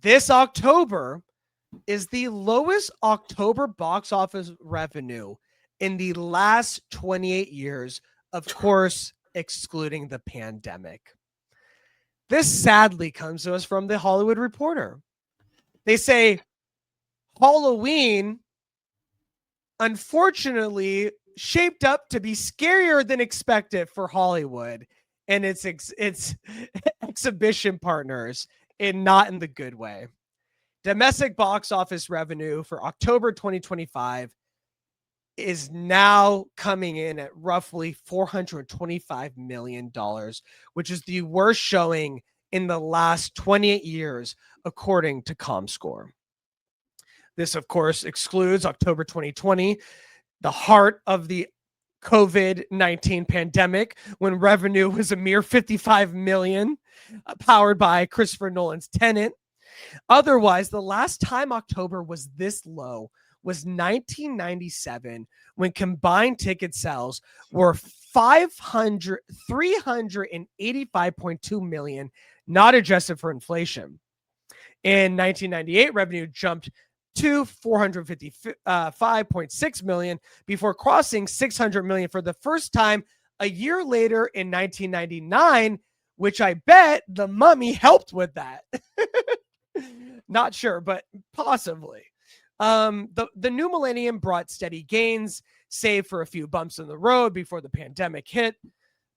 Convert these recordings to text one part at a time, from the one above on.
This October is the lowest October box office revenue in the last 28 years, of course, excluding the pandemic. This sadly comes to us from the Hollywood Reporter. They say Halloween, unfortunately, shaped up to be scarier than expected for Hollywood and its exhibition partners, and not in the good way. Domestic box office revenue for October 2025 is now coming in at roughly $425 million, which is the worst showing in the last 28 years, according to ComScore. This, of course, excludes October 2020, the heart of the COVID-19 pandemic, when revenue was a mere $55 million, powered by Christopher Nolan's Tenet. Otherwise, the last time October was this low was 1997, when combined ticket sales were 385.2 million, not adjusted for inflation. In 1998, revenue jumped to 455.6 million before crossing 600 million for the first time a year later in 1999, which I bet The Mummy helped with that. Not sure, but possibly. The new millennium brought steady gains, save for a few bumps in the road before the pandemic hit.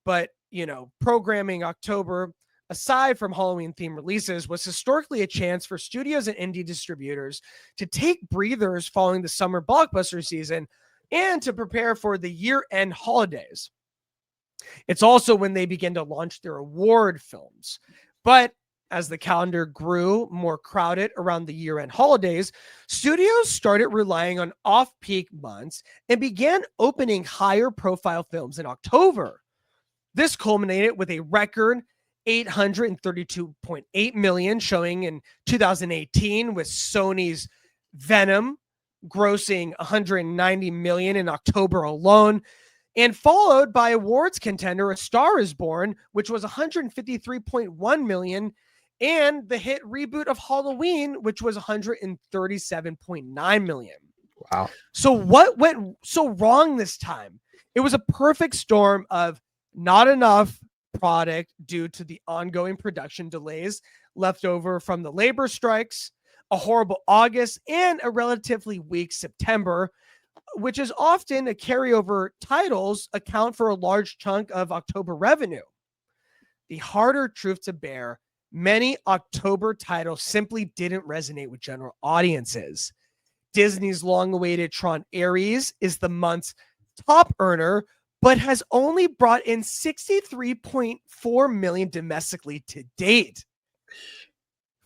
But, programming October, aside from Halloween-themed releases, was historically a chance for studios and indie distributors to take breathers following the summer blockbuster season and to prepare for the year-end holidays. It's also when they begin to launch their award films. But as the calendar grew more crowded around the year-end holidays, studios started relying on off-peak months and began opening higher-profile films in October. This culminated with a record $832.8 million showing in 2018, with Sony's Venom grossing $190 million in October alone, and followed by awards contender A Star Is Born, which was $153.1 million, and the hit reboot of Halloween, which was $137.9 million. Wow. So what went so wrong this time? It was a perfect storm of not enough product due to the ongoing production delays left over from the labor strikes, a horrible August, and a relatively weak September, which is often a carryover titles account for a large chunk of October revenue. The harder truth to bear, many October titles simply didn't resonate with general audiences. Disney's long-awaited Tron Ares is the month's top earner, but has only brought in $63.4 million domestically to date.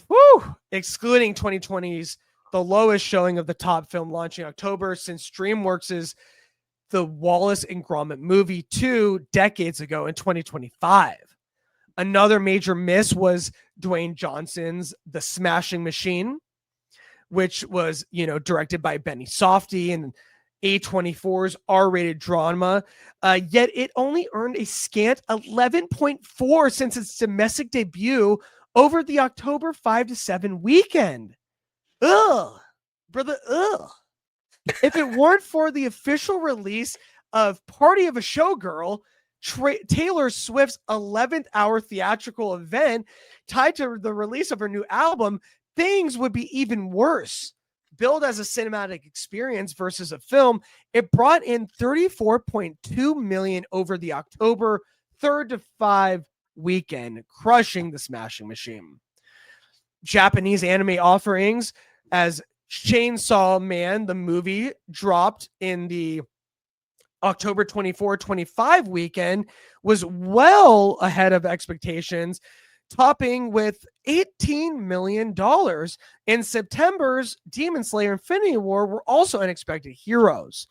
Woo! Excluding 2020's the lowest showing of the top film launching October since DreamWorks' The Wallace and Gromit Movie 2 decades ago in 2025. Another major miss was Dwayne Johnson's The Smashing Machine, which was, directed by Benny Safdie and A24's R-rated drama. Yet it only earned a scant 11.4 since its domestic debut over the October 5 to 7 weekend. Ugh, brother, ugh. If it weren't for the official release of Party of a Showgirl, Taylor Swift's 11th hour theatrical event tied to the release of her new album, things would be even worse. Billed as a cinematic experience versus a film, it brought in $34.2 million over the October 3rd to 5 weekend, crushing The Smashing Machine. Japanese anime offerings, as Chainsaw Man, the movie, dropped in the October 24-25 weekend, was well ahead of expectations, topping with $18 million. In September's Demon Slayer Infinity War were also unexpected heroes.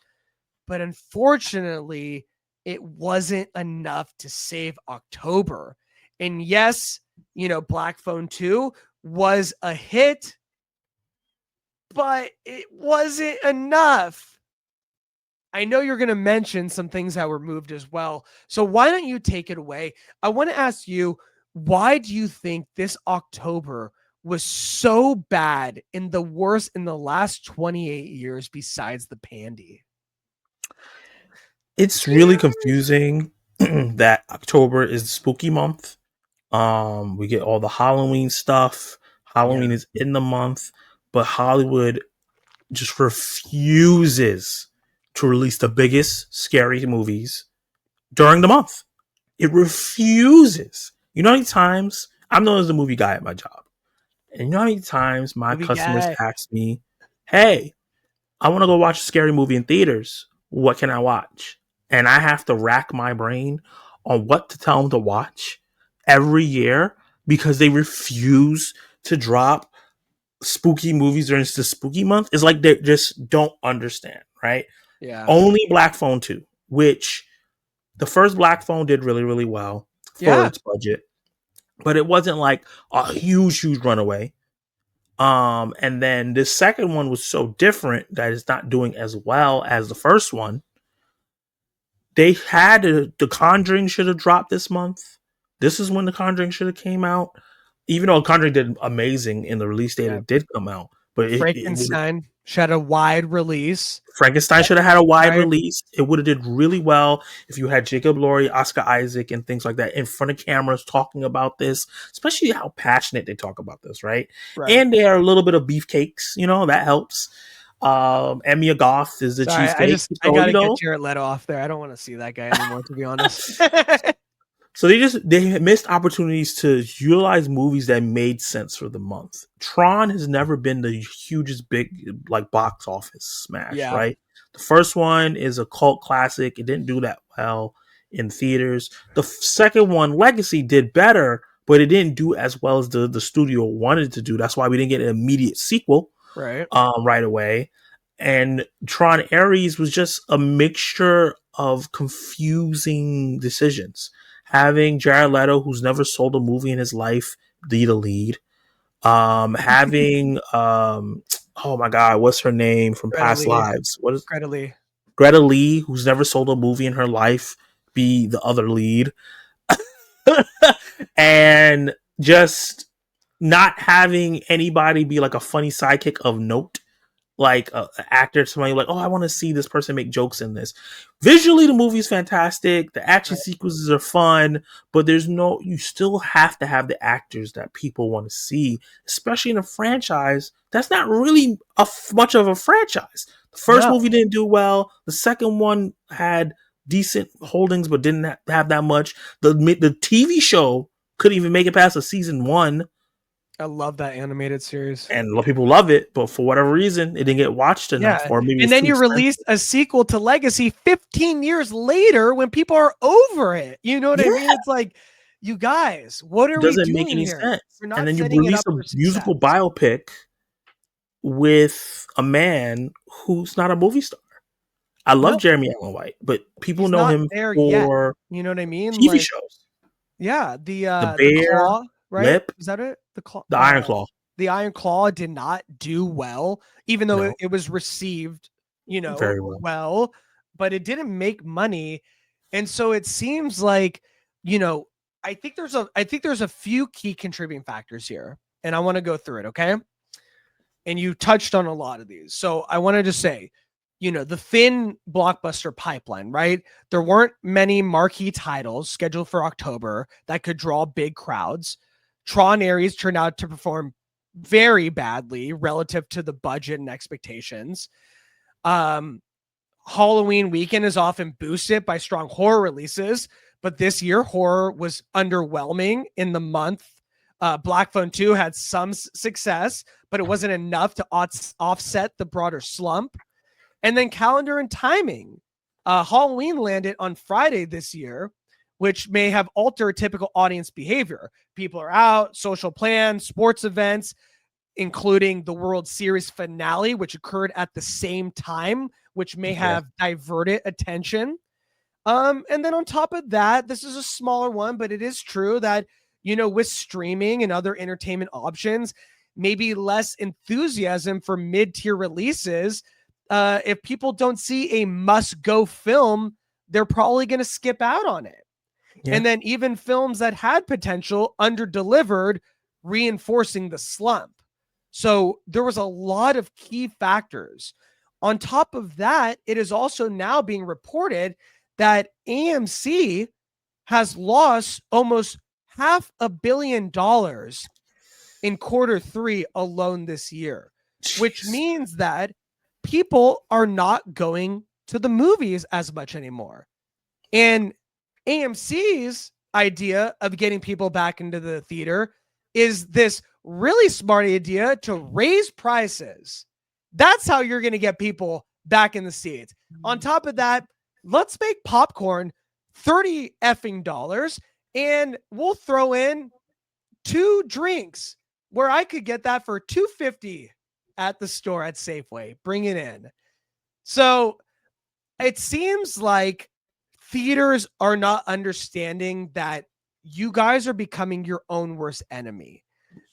But unfortunately, it wasn't enough to save October. And yes, Black Phone 2 was a hit, but it wasn't enough. I know you're going to mention some things that were moved as well. So why don't you take it away? I want to ask you, why do you think this October was so bad and the worst in the last 28 years besides the Pandy? It's really confusing that October is the spooky month. We get all the Halloween stuff. Yeah. Halloween is in the month, but Hollywood just refuses to release the biggest scary movies during the month. It refuses. You know how many times I'm known as the movie guy at my job, and you know how many times my Movie customers guy. ask me, "Hey, I want to go watch a scary movie in theaters. What can I watch?" And I have to rack my brain on what to tell them to watch every year because they refuse to drop spooky movies during the spooky month. It's like they just don't understand, right? Yeah. Only Black Phone 2, which the first Black Phone did really, really well for Yeah. its budget, but it wasn't like a huge, huge runaway. And then this second one was so different that it's not doing as well as the first one. They had the Conjuring should have dropped this month. This is when the Conjuring should have came out. Even though Conjuring did amazing in the release date, Yeah. it did come out. But Frankenstein should had a wide release. Frankenstein should have had a wide Right. release. It would have did really well if you had Jacob Laurie, Oscar Isaac, and things like that in front of cameras talking about this, especially how passionate they talk about this, right? Right. And they are a little bit of beefcakes, that helps. Emia Goff is the Sorry, cheesecake. I So, gotta get Jared Leto off there. I don't want to see that guy anymore, to be honest. So they missed opportunities to utilize movies that made sense for the month. Tron has never been the hugest big like box office smash, Yeah. right? The first one is a cult classic. It didn't do that well in theaters. The second one, Legacy, did better, but it didn't do as well as the studio wanted to do. That's why we didn't get an immediate sequel Right. right away. And Tron Ares was just a mixture of confusing decisions. Having Jared Leto, who's never sold a movie in his life, be the lead. Having oh my god, what's her name from Greta Past Lee. Lives? What is Greta Lee. Greta Lee, who's never sold a movie in her life, be the other lead. And just not having anybody be like a funny sidekick of note, like an actor, somebody like, oh, I want to see this person make jokes in this. Visually, the movie's fantastic. The action Right. sequences are fun, but you still have to have the actors that people want to see, especially in a franchise that's not really much of a franchise. The first No. movie didn't do well. The second one had decent holdings, but didn't have that much. The TV show couldn't even make it past a season 1. I love that animated series. And a lot of people love it, but for whatever reason, it didn't get watched enough, Yeah. or maybe And it's then too you expensive. released a sequel to Legacy 15 years later when people are over it. You know what I mean? It's like, you guys, what are It we doesn't make doing any here? sense. We're not And then you setting it release up a for success. musical biopic with a man who's not a movie star. I love No, Jeremy Allen White, but people he's know not him there yet. for You know what I mean? TV Like, shows. yeah, The the Bear, Claw, right? Lip, Is that it? The Claw, the Iron Claw. the Iron Claw did not do well, even though No, it was received, very well. well, but it didn't make money. And so it seems like, I think there's a few key contributing factors here, and I want to go through it, okay? And you touched on a lot of these. So I wanted to say, the thin blockbuster pipeline, right? There weren't many marquee titles scheduled for October that could draw big crowds. Tron Ares turned out to perform very badly relative to the budget and expectations. Halloween weekend is often boosted by strong horror releases, but this year horror was underwhelming in the month. Black Phone 2 had some success, but it wasn't enough to offset the broader slump. And then calendar and timing. Halloween landed on Friday this year, which may have altered typical audience behavior. People are out, social plans, sports events, including the World Series finale, which occurred at the same time, which may have diverted attention. And then on top of that, this is a smaller one, but it is true that, with streaming and other entertainment options, maybe less enthusiasm for mid-tier releases. If people don't see a must-go film, they're probably going to skip out on it. Yeah. And then even films that had potential under-delivered reinforcing the slump. So there was a lot of key factors. On top of that, it is also now being reported that AMC has lost almost $500 million in quarter 3 alone this year, which Jeez. means that people are not going to the movies as much anymore. And AMC's idea of getting people back into the theater is this really smart idea to raise prices. That's how you're going to get people back in the seats. On top of that, let's make popcorn 30 effing dollars and we'll throw in 2 drinks where I could get that for $2.50 at the store at Safeway. Bring it in. So it seems like theaters are not understanding that you guys are becoming your own worst enemy,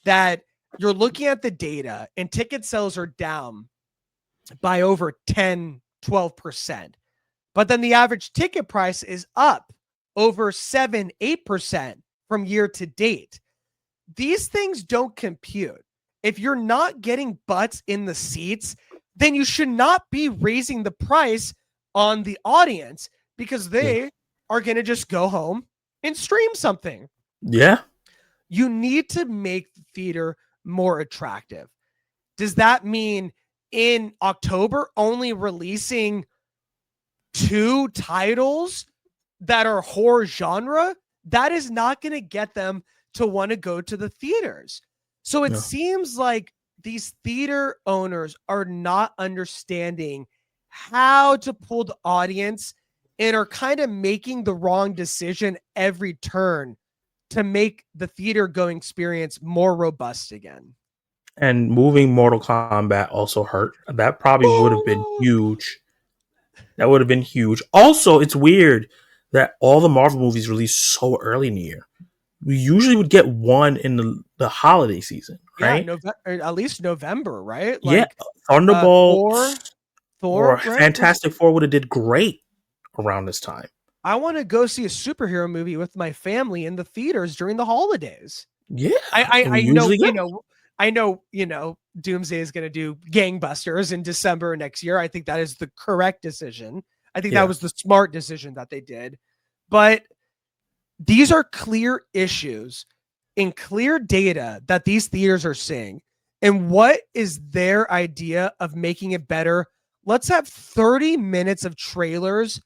that you're looking at the data and ticket sales are down by over 10, 12%. But then the average ticket price is up over 7, 8% from year to date. These things don't compute. If you're not getting butts in the seats, then you should not be raising the price on the audience because they are going to just go home and stream something. Yeah. You need to make the theater more attractive. Does that mean in October only releasing 2 titles that are horror genre? That is not going to get them to want to go to the theaters. So it seems like these theater owners are not understanding how to pull the audience and are kind of making the wrong decision every turn to make the theater going experience more robust again. And moving Mortal Kombat also hurt. That probably would have been huge. That would have been huge. Also, it's weird that all the Marvel movies release so early in the year. We usually would get one in the holiday season, right? Yeah, at least November, right? Yeah, Like Thunderbolts or right? Fantastic Four would have did great around this time. I want to go see a superhero movie with my family in the theaters during the holidays. Yeah, I we know, usually get. Doomsday is going to do gangbusters in December next year. I think that is the correct decision. I think that Yeah. was the smart decision that they did. But these are clear issues and clear data that these theaters are seeing. And what is their idea of making it better? Let's have 30 minutes of trailers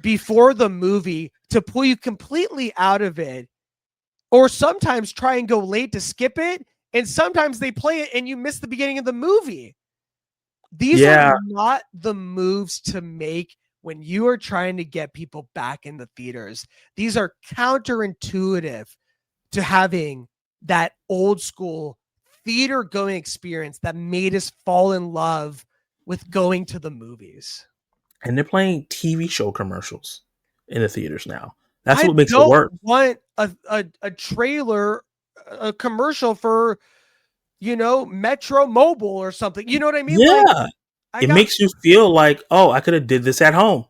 before the movie to pull you completely out of it, or sometimes try and go late to skip it, and sometimes they play it and you miss the beginning of the movie. These are Yeah, not the moves to make when you are trying to get people back in the theaters. These are counterintuitive to having that old school theater going experience that made us fall in love with going to the movies. and they're playing TV show commercials in the theaters now. That's I what makes it don't work. want a trailer, a commercial for, Metro Mobile or something. You know what I mean? Like, Yeah, I it got makes you feel like, oh, I could have did this at home.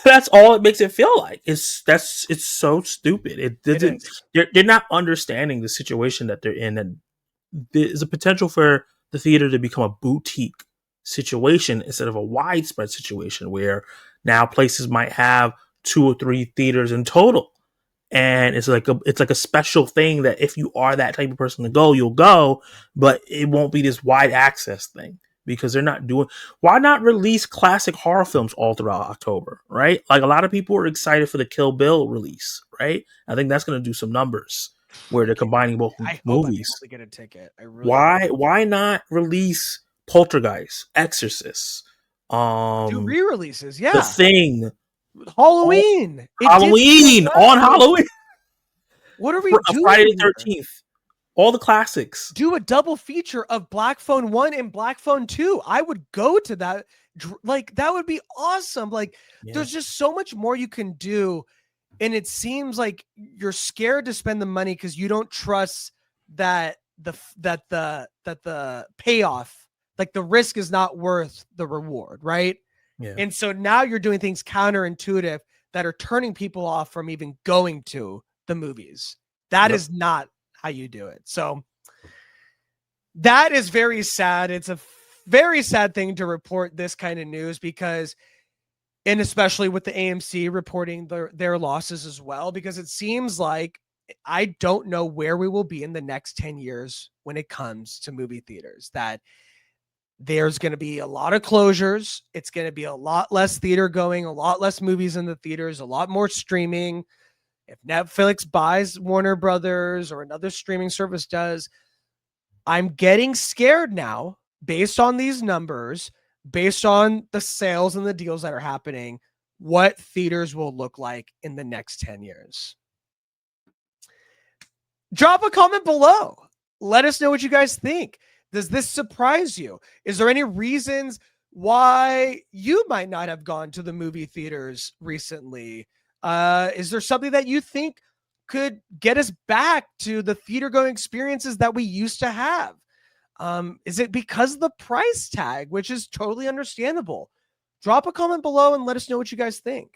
That's all it makes it feel like. It's so stupid. It it doesn't. is. They're not understanding the situation that they're in, and there's a potential for the theater to become a boutique situation instead of a widespread situation where now places might have 2 or 3 theaters in total, and it's like a special thing that if you are that type of person to go, you'll go, but it won't be this wide access thing because they're not doing. Why not release classic horror films all throughout October, right? Like a lot of people are excited for the Kill Bill release, right? I think that's going to do some numbers where they're combining both I hope I'm able movies. to get a ticket. I really hope. Why not release Poltergeist, Exorcist, Do um, re-releases. The Yeah. Thing, all, Halloween. It did so Halloween on well. Halloween, What are we Friday doing the here? 13th, all the classics. Do a double feature of Black Phone 1 and Black Phone 2. I would go to that. Like, that would be awesome. Like, Yeah, there's just so much more you can do. And it seems like you're scared to spend the money because you don't trust that the payoff, like the risk is not worth the reward, right? yeah. And so now you're doing things counterintuitive that are turning people off from even going to the movies. That Yep. is not how you do it. So that is very sad. It's a very sad thing to report this kind of news because, and especially with the AMC reporting their losses as well, because it seems like I don't know where we will be in the next 10 years when it comes to movie theaters, that there's going to be a lot of closures. It's going to be a lot less theater going, a lot less movies in the theaters, a lot more streaming. If Netflix buys Warner Brothers or another streaming service does, I'm getting scared now based on these numbers, based on the sales and the deals that are happening, what theaters will look like in the next 10 years. Drop a comment below. Let us know what you guys think. Does this surprise you? Is there any reasons why you might not have gone to the movie theaters recently? Is there something that you think could get us back to the theater going experiences that we used to have? Is it because of the price tag, which is totally understandable? Drop a comment below and let us know what you guys think.